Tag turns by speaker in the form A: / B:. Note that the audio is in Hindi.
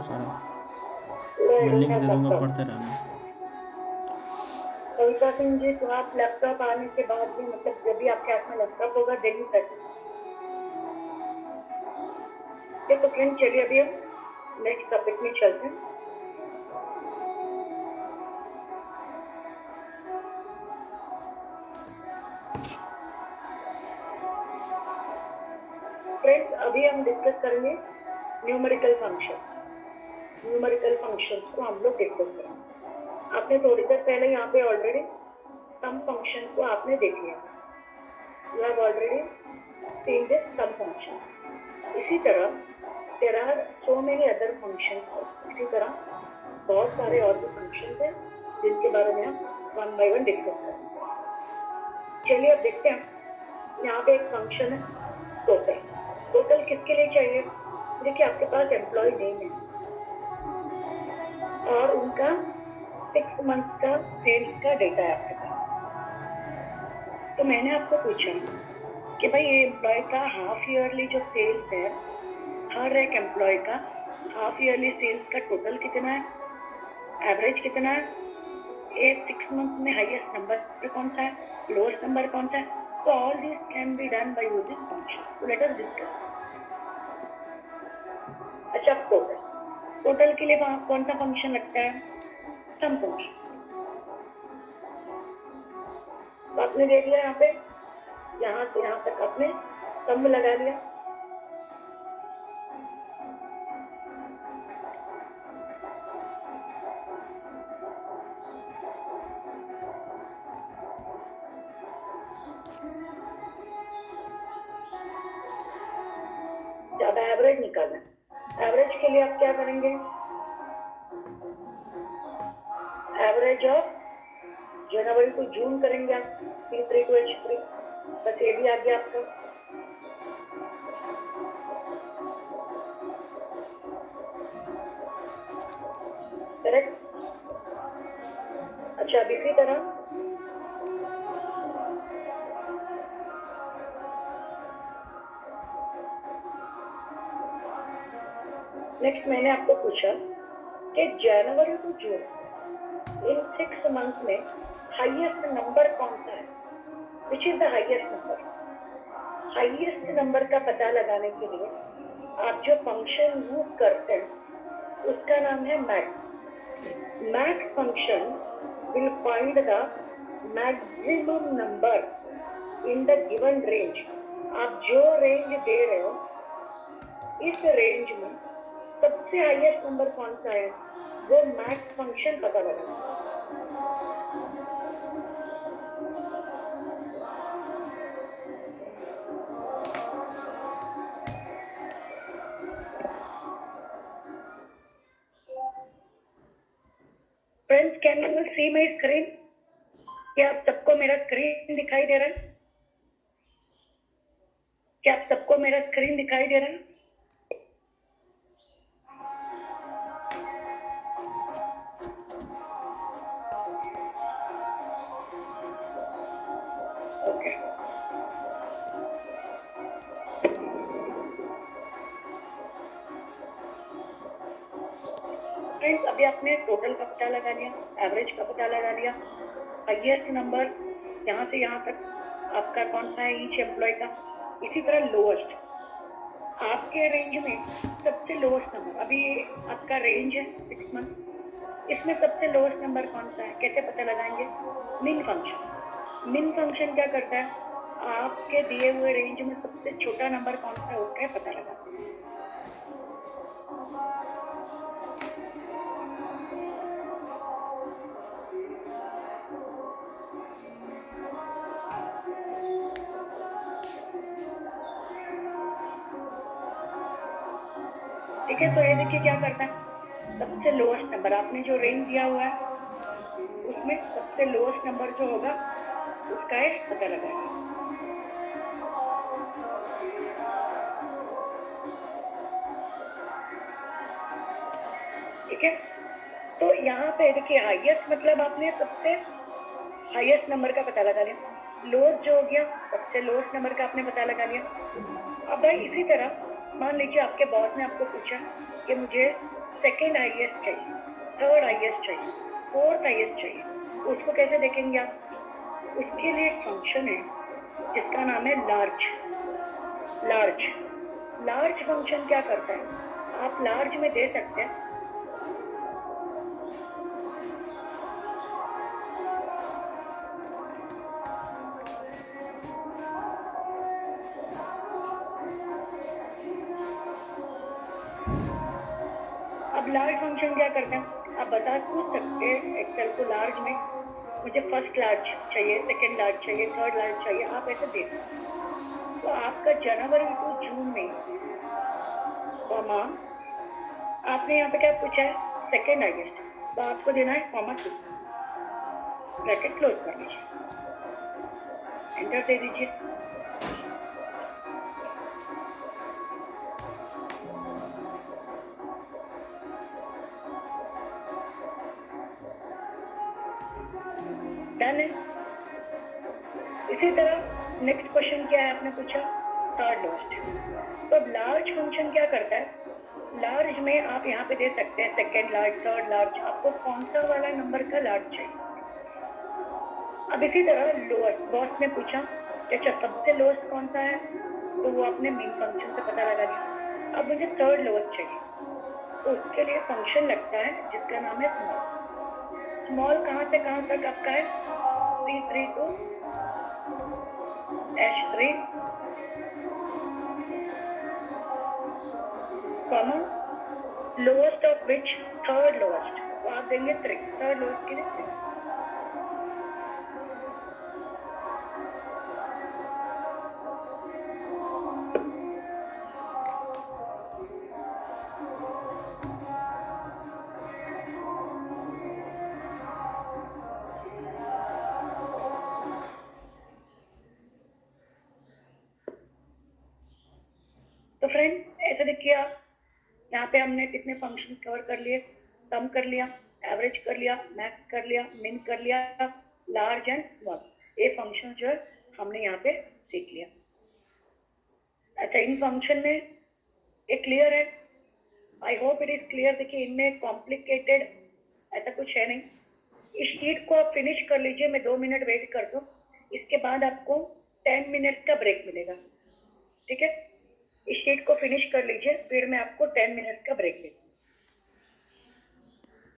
A: सारा
B: मैं
A: बिल्डिंग
B: कर
A: दे दूंगा,
B: सकता हूँ।
A: पढ़ते रहना।
B: कविता सिंह जी, तो आप लैपटॉप आने के बाद भी, मतलब जब भी आपके हाथ में लैपटॉप होगा देन यू कर। तो फ्रेंड चलिए अभी हम नेक्स्ट टॉपिक में चलते हैं। फ्रेंड्स अभी हम डिस्कस करेंगे न्यूमेरिकल फंक्शन। न्यूमेरिकल फंक्शंस को हम लोग डिस्कस करेंगे। आपने थोड़ी देर पहले यहाँ पे ऑलरेडी सम फंक्शन को आपने देख लिया। You have already seen this sum function. इसी तरह there are so many other functions. इसी तरह बहुत सारे और भी फंक्शंस हैं जिनके बारे में हम वन बाय वन डिस्कस करेंगे। चलिए अब देखते हैं। यहाँ पे एक फंक्शन है टोटल। टोटल किसके लिए चाहिए? देखिए आपके पास एम्प्लॉय नेम है और उनका 6 मंथ का सेल्स का डेटा है आपके पास। तो मैंने आपको पूछा कि भाई ये एम्प्लॉय का हाफ ईयरली जो सेल्स है, हर एक एम्प्लॉय का हाफ ईयरली सेल्स का टोटल कितना है, एवरेज कितना है, ये 6 मंथ में हाईएस्ट नंबर कौन सा है, लोएस्ट नंबर कौन सा है। तो all this can be done by using function. तो लेट अस डिस्कस। अच्छा, टोटल। टोटल के लिए वहां कौन सा फंक्शन लगता है? सम फंक्शन। तो आपने देख लिया यहाँ पे, यहाँ से यहाँ तक आपने सम लगा लिया। अब एवरेज निकालना है। एवरेज के लिए आप क्या करेंगे? Average of January to June करेंगे आप, T3 to H3। बस ये भी आ गया आपको। करेक्ट। अच्छा, अब इसी तरह नेक्स्ट मैंने आपको पूछा कि जनवरी टू जून इन 6 मंथ में हाईएस्ट नंबर कौन सा है? Which is the highest number? Highest number का पता लगाने के लिए आप जो फंक्शन यूज करते हैं उसका नाम है max. Max function will find the maximum number in the given range. आप जो रेंज दे रहे हो इस रेंज में सबसे हाईएस्ट नंबर कौन सा है, वो मैक्स फंक्शन पता लगाना। Friends, can you see my screen? क्या आप सबको मेरा स्क्रीन दिखाई दे रहा है? क्या आप सबको मेरा स्क्रीन दिखाई दे रहा है? ओके। फ्रेंड्स, अभी आपने टोटल का पता लगा लिया, एवरेज का पता लगा लिया, हाईएस्ट नंबर यहाँ से यहाँ तक आपका कौन सा है ईच एम्प्लॉय का। इसी तरह लोएस्ट, आपके रेंज में सबसे लोएस्ट नंबर, अभी आपका रेंज है 6 मंथ, इसमें सबसे लोएस्ट नंबर कौन सा है, कैसे पता लगाएंगे? मिन फंक्शन। मिन फंक्शन क्या करता है? आपके दिए हुए रेंज में सबसे छोटा नंबर कौन सा होता है पता लगाता है। ठीक है, तो ये देखिए क्या करता है, सबसे लोएस्ट नंबर, आपने जो रेंज दिया हुआ है उसमें सबसे लोएस्ट नंबर जो होगा उसका एक पता लगाएगा। ठीक है, तो यहाँ पे देखिए हाईएस्ट मतलब आपने सबसे हाईएस्ट नंबर का पता लगा लिया, लोएस्ट जो हो गया सबसे लोएस्ट नंबर का आपने पता लगा लिया। अब भाई इसी तरह मान लीजिए आपके बॉस ने आपको पूछा कि मुझे सेकेंड हाईएस्ट चाहिए, थर्ड हाईएस्ट चाहिए, फोर्थ हाईएस्ट चाहिए, उसको कैसे देखेंगे आप? उसके लिए एक फंक्शन है जिसका नाम है लार्ज। लार्ज लार्ज फंक्शन क्या करता है? आप लार्ज में दे सकते हैं अब लार्ज फंक्शन क्या करता है? आप पूछ सकते हैं एक्सेल को लार्ज में मुझे फर्स्ट लार्ज चाहिए, सेकेंड लार्ज चाहिए, थर्ड लार्ज चाहिए, आप ऐसे दे सकते हैं। तो आपका जनवरी टू जून में कॉमा आपने यहाँ पे क्या पूछा है? सेकेंड हाईएस्ट, तो आपको देना है कॉमा 2, ब्रैकेट क्लोज कर लीजिए, एंटर दे दीजिए। डन है। इसी तरह नेक्स्ट क्वेश्चन क्या है आपने पूछा? Third lowest. तो लार्ज फंक्शन क्या करता है? लार्ज में आप यहाँ पे दे सकते हैं सेकेंड लार्ज, थर्ड लार्ज, आपको कौन सा वाला नंबर का लार्ज चाहिए। अब इसी तरह लोएस्ट, बॉस ने पूछा कि अच्छा सबसे लोएस्ट कौन सा है, तो वो आपने मेन फंक्शन से पता लगा लिया। अब मुझे थर्ड लोएस्ट चाहिए, तो उसके लिए फंक्शन लगता है जिसका नाम है स्मॉल। स्मॉल कहाँ से कहाँ तक आपका है? C3 to H3 comma lowest of which third lowest, तो आप देंगे 3, थर्ड लोएस्ट के लिए 3। तो फ्रेंड ऐसे देखिए आप, यहाँ पे हमने कितने फंक्शन कवर कर लिए? सम कर लिया, एवरेज कर लिया, मैक्स कर लिया, मिन कर लिया, लार्ज एंड स्मॉल, ये फंक्शन जो है हमने यहाँ पे सीख लिया। अच्छा, इन फंक्शन में ये क्लियर है? I hope it is clear. देखिए इनमें कॉम्प्लिकेटेड ऐसा कुछ है नहीं। इस शीट को आप फिनिश कर लीजिए, मैं 2 मिनट वेट कर दूँ, इसके बाद आपको 10 मिनट का ब्रेक मिलेगा, ठीक है? इस शीट को फिनिश कर लीजिए, फिर मैं आपको 10 मिनट का ब्रेक देता हूँ।